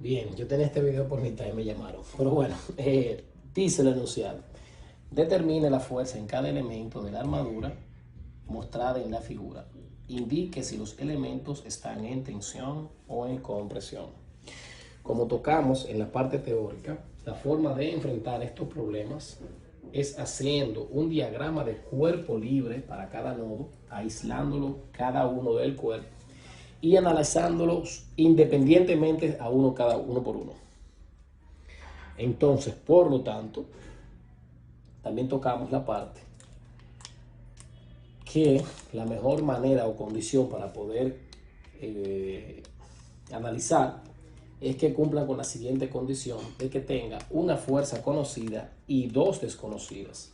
Bien, yo tenía este video por mitad y me llamaron. Pero bueno, dice el enunciado. Determine la fuerza en cada elemento de la armadura mostrada en la figura. Indique si los elementos están en tensión o en compresión. Como tocamos en la parte teórica, la forma de enfrentar estos problemas es haciendo un diagrama de cuerpo libre para cada nodo, aislándolo cada uno del cuerpo y analizándolos independientemente a uno cada uno por uno. Entonces, por lo tanto, también tocamos la parte que la mejor manera o condición para poder analizar es que cumpla con la siguiente condición de que tenga una fuerza conocida y dos desconocidas.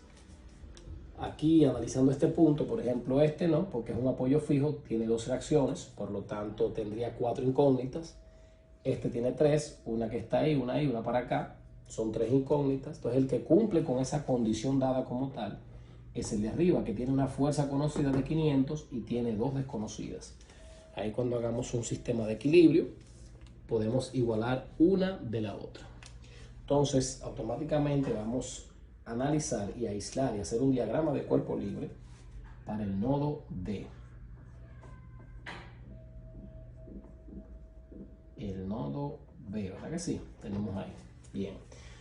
Aquí analizando este punto, por ejemplo este no, porque es un apoyo fijo, tiene dos reacciones, por lo tanto tendría cuatro incógnitas. Este tiene tres, una que está ahí, una para acá, son tres incógnitas. Entonces el que cumple con esa condición dada como tal es el de arriba, que tiene una fuerza conocida de 500 y tiene dos desconocidas. Ahí cuando hagamos un sistema de equilibrio, podemos igualar una de la otra. Entonces automáticamente vamos a analizar y aislar y hacer un diagrama de cuerpo libre para el nodo D. El nodo B, ¿verdad que sí? Tenemos ahí. Bien.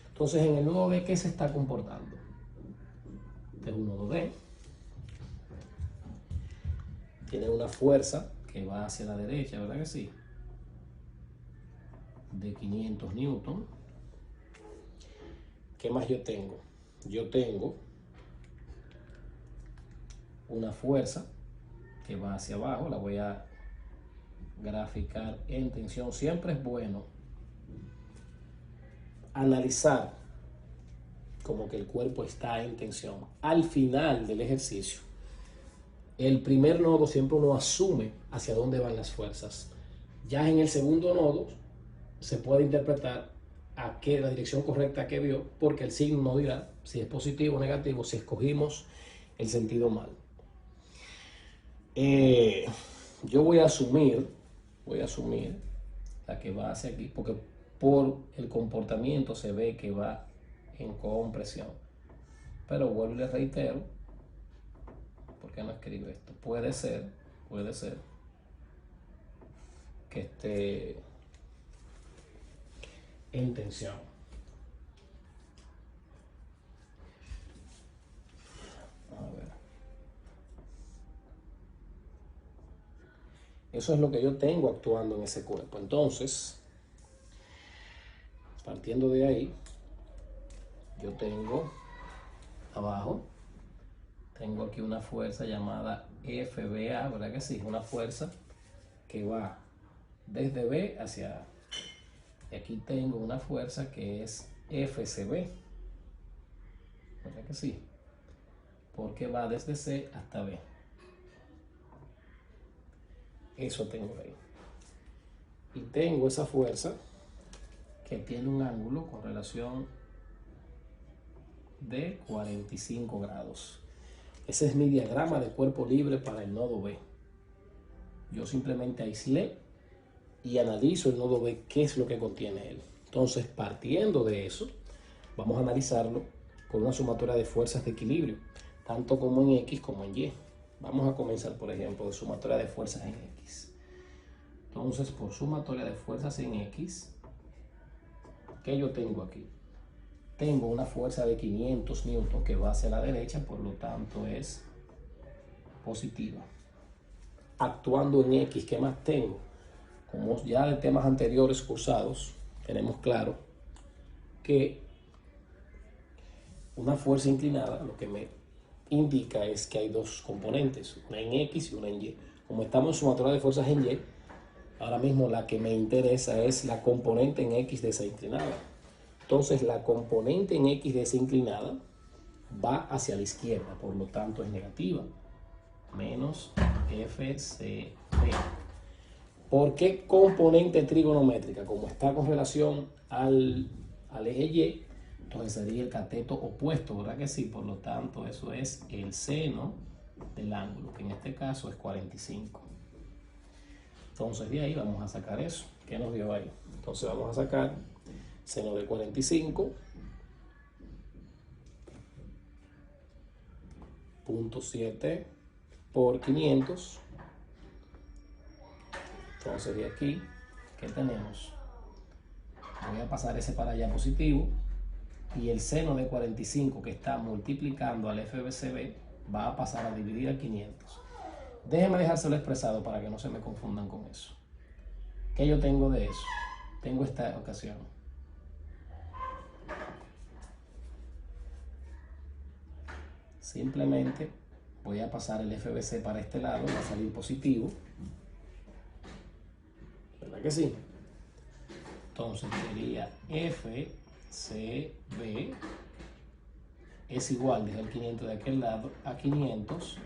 Entonces en el nodo D, ¿qué se está comportando? Este es un nodo D. Tiene una fuerza que va hacia la derecha, ¿verdad que sí? De 500 newton. ¿Qué más yo tengo? Yo tengo una fuerza que va hacia abajo, la voy a graficar en tensión. Siempre es bueno analizar como que el cuerpo está en tensión. Al final del ejercicio, el primer nodo siempre uno asume hacia dónde van las fuerzas. Ya en el segundo nodo se puede interpretar a qué la dirección correcta que vio, porque el signo no dirá si es positivo o negativo, si escogimos el sentido mal. Yo voy a asumir la que va hacia aquí, porque por el comportamiento se ve que va en compresión. Pero vuelvo y le reitero, ¿por qué no escribe esto? Puede ser que esté en tensión. A ver. Eso es lo que yo tengo actuando en ese cuerpo. Entonces, partiendo de ahí, yo tengo abajo, tengo aquí una fuerza llamada FBA, ¿verdad que sí? Una fuerza que va desde B hacia A. Y aquí tengo una fuerza que es FCB, ¿verdad que sí? Porque va desde C hasta B. Eso tengo ahí. Y tengo esa fuerza que tiene un ángulo con relación de 45 grados. Ese es mi diagrama de cuerpo libre para el nodo B. Yo simplemente aislé y analizo el nodo B, qué es lo que contiene él. Entonces, partiendo de eso, vamos a analizarlo con una sumatoria de fuerzas de equilibrio, tanto como en X como en Y. Vamos a comenzar, por ejemplo, de sumatoria de fuerzas en X. Entonces, por sumatoria de fuerzas en X, ¿qué yo tengo aquí? Tengo una fuerza de 500 newton que va hacia la derecha, por lo tanto es positiva. Actuando en X, ¿qué más tengo? Como ya de temas anteriores cursados, tenemos claro que una fuerza inclinada lo que me indica es que hay dos componentes, una en X y una en Y. Como estamos en sumatoria de fuerzas en Y, ahora mismo la que me interesa es la componente en X de esa inclinada. Entonces la componente en X de esa inclinada va hacia la izquierda, por lo tanto es negativa, menos FCB. ¿Por qué componente trigonométrica? Como está con relación al eje Y, entonces sería el cateto opuesto, ¿verdad que sí? Por lo tanto, eso es el seno del ángulo, que en este caso es 45. Entonces de ahí vamos a sacar eso. ¿Qué nos dio ahí? Entonces vamos a sacar seno de 45, .7 por 500. Entonces de aquí, ¿qué tenemos? Voy a pasar ese para allá positivo. Y el seno de 45 que está multiplicando al FBCB va a pasar a dividir a 500. Déjenme dejárselo expresado para que no se me confundan con eso. ¿Qué yo tengo de eso? Tengo esta ocasión. Simplemente voy a pasar el FBC para este lado, va a salir positivo. ¿Verdad que sí? Entonces sería FCB es igual, desde el 500 de aquel lado, a 500.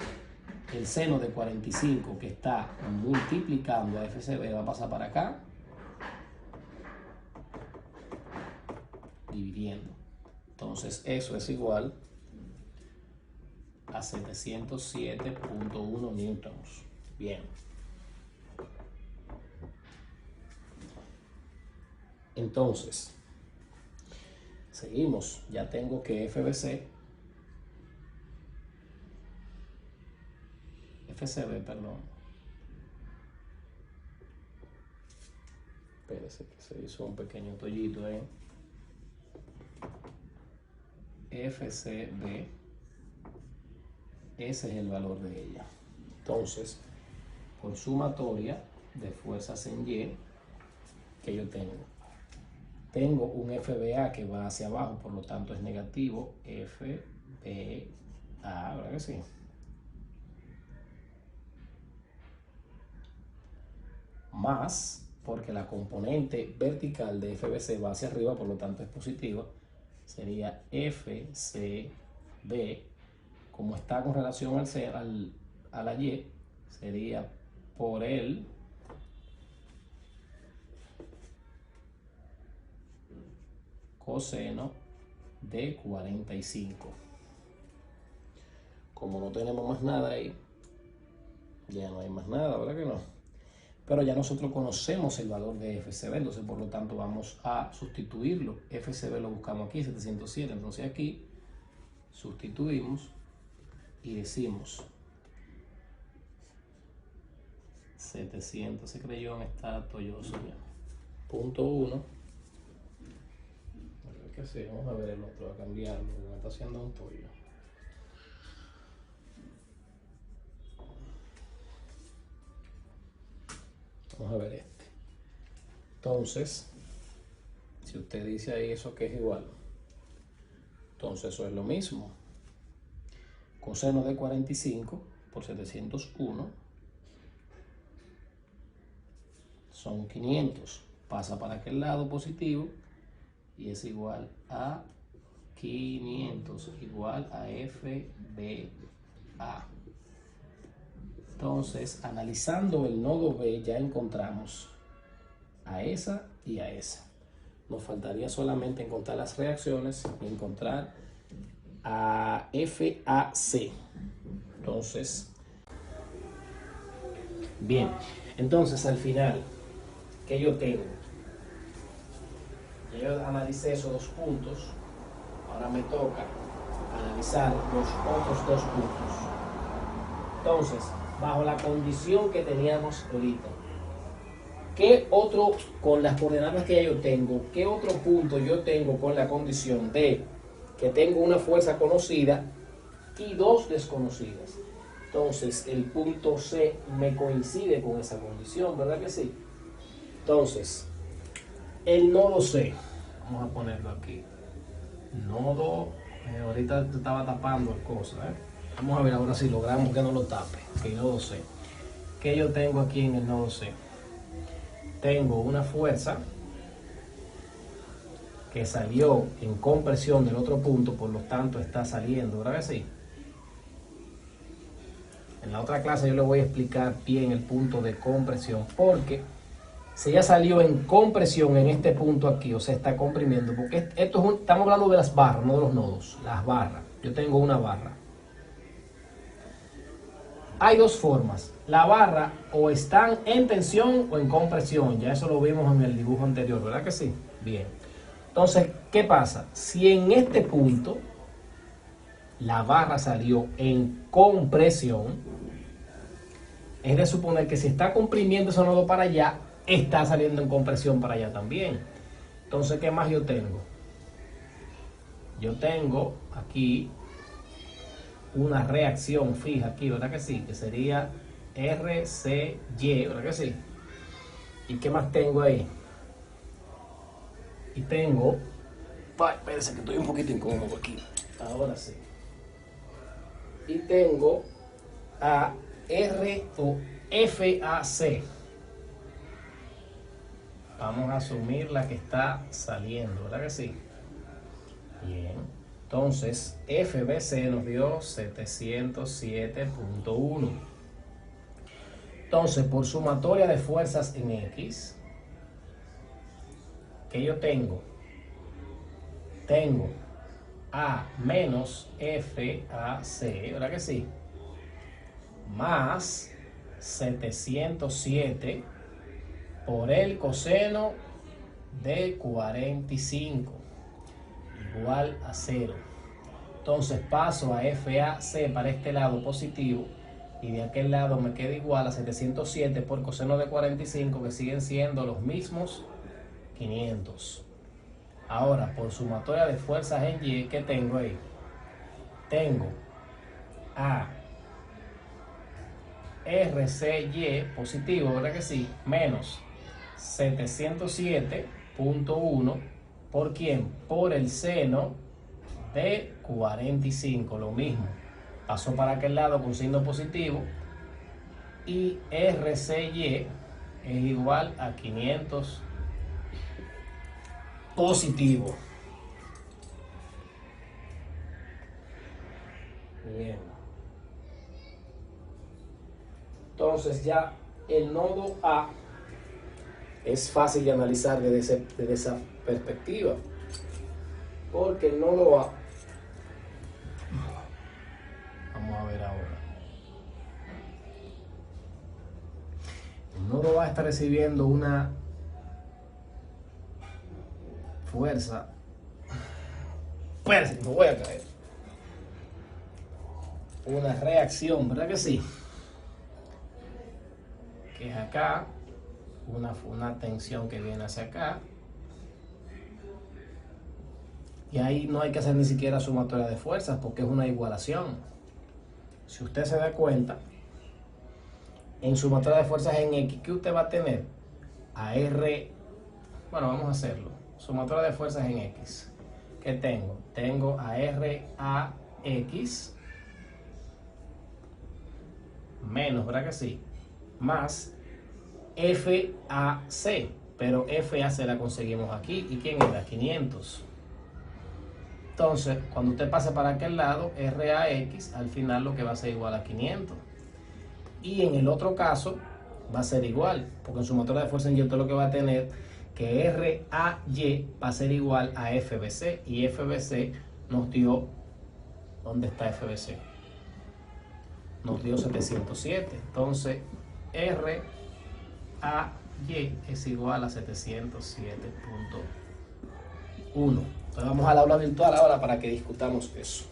El seno de 45 que está multiplicando a FCB va a pasar para acá, dividiendo. Entonces eso es igual a 707.1 newtons. Bien. Entonces, seguimos. Ya tengo que FCB, perdón. Espérese que se hizo un pequeño tollito, FCB, ese es el valor de ella. Entonces, por sumatoria de fuerzas en Y que yo tengo un FBA que va hacia abajo, por lo tanto es negativo, FBA, ¿verdad que sí? Más, porque la componente vertical de FBC va hacia arriba, por lo tanto es positiva, sería FCB, como está con relación a la Y, sería por el coseno de 45. Como no tenemos más nada ahí, ya no hay más nada, ¿verdad que no? Pero ya nosotros conocemos el valor de FCB, entonces por lo tanto vamos a sustituirlo. FCB lo buscamos aquí, 707, entonces aquí sustituimos y decimos 700, ese creyón está tolloso ya. Punto 1. ¿Qué hacer? Vamos a ver el otro, a cambiarlo, me está haciendo un tollo. Vamos a ver este. Entonces, si usted dice ahí eso que es igual, entonces eso es lo mismo. Coseno de 45 por 701 son 500. Pasa para aquel lado positivo y es igual a 500, igual a FBA. Entonces, analizando el nodo B, ya encontramos a esa y a esa. Nos faltaría solamente encontrar las reacciones y encontrar a FAC. Entonces, bien, entonces al final, ¿qué yo tengo? Yo analicé esos dos puntos, ahora me toca analizar los otros dos puntos. Entonces, bajo la condición que teníamos ahorita, ¿qué otro, con las coordenadas que yo tengo, qué otro punto yo tengo con la condición de que tengo una fuerza conocida y dos desconocidas? Entonces, el punto C me coincide con esa condición, ¿verdad que sí? Entonces, el nodo C, vamos a ponerlo aquí. Nodo, ahorita estaba tapando cosas, Vamos a ver ahora si logramos que no lo tape. El nodo C. ¿Qué yo tengo aquí en el nodo C? Tengo una fuerza que salió en compresión del otro punto, por lo tanto está saliendo, ¿verdad que sí? En la otra clase yo le voy a explicar bien el punto de compresión, porque si ya salió en compresión en este punto aquí, o sea, está comprimiendo, porque esto es estamos hablando de las barras, no de los nodos, las barras. Yo tengo una barra. Hay dos formas. la barra o están en tensión o en compresión. Ya eso lo vimos en el dibujo anterior, ¿verdad que sí? Bien. Entonces, ¿qué pasa? Si en este punto la barra salió en compresión, es de suponer que si está comprimiendo ese nodo para allá, está saliendo en compresión para allá también. Entonces, ¿qué más yo tengo? Yo tengo aquí una reacción fija aquí, ¿verdad que sí? Que sería RCY, ¿verdad que sí? ¿Y qué más tengo ahí? Y tengo... Ay, espérense que estoy un poquito incómodo aquí. Ahora sí. Y tengo a R o FAC. Vamos a asumir la que está saliendo, ¿verdad que sí? Bien. Entonces, FBC nos dio 707.1. Entonces, por sumatoria de fuerzas en X, que yo tengo A menos FAC, ¿verdad que sí? Más 707 por el coseno de 45 igual a 0. Entonces paso a FAC para este lado positivo y de aquel lado me queda igual a 707 por coseno de 45, que siguen siendo los mismos 500. Ahora, por sumatoria de fuerzas en Y, ¿qué tengo ahí? Tengo a RCY positivo, ¿verdad que sí? Menos 707.1 ¿por quién? Por el seno de 45, lo mismo. Pasó para aquel lado con signo positivo y RCY es igual a 500 positivo. Bien. Entonces ya el nodo A es fácil de analizar desde esa perspectiva, porque el nodo A, vamos a ver ahora, el nodo A está recibiendo una fuerza, espérense, me voy a caer, una reacción, ¿verdad que sí? Que es acá, una tensión que viene hacia acá, y ahí no hay que hacer ni siquiera sumatoria de fuerzas porque es una igualación. Si usted se da cuenta, en sumatoria de fuerzas en X, ¿qué usted va a tener? A R, bueno, vamos a hacerlo. Sumatoria de fuerzas en X. ¿Qué tengo? Tengo a RAX menos, ¿verdad que sí? Más FAC, pero FAC la conseguimos aquí. ¿Y quién era? 500. Entonces, cuando usted pase para aquel lado, RAX al final lo que va a ser igual a 500. Y en el otro caso va a ser igual, porque en sumatoria de fuerza en Y usted lo que va a tener que RAY va a ser igual a FBC, y FBC nos dio, ¿dónde está FBC? Nos dio 707. Entonces RAY es igual a 707.1. Entonces vamos al aula virtual ahora para que discutamos eso.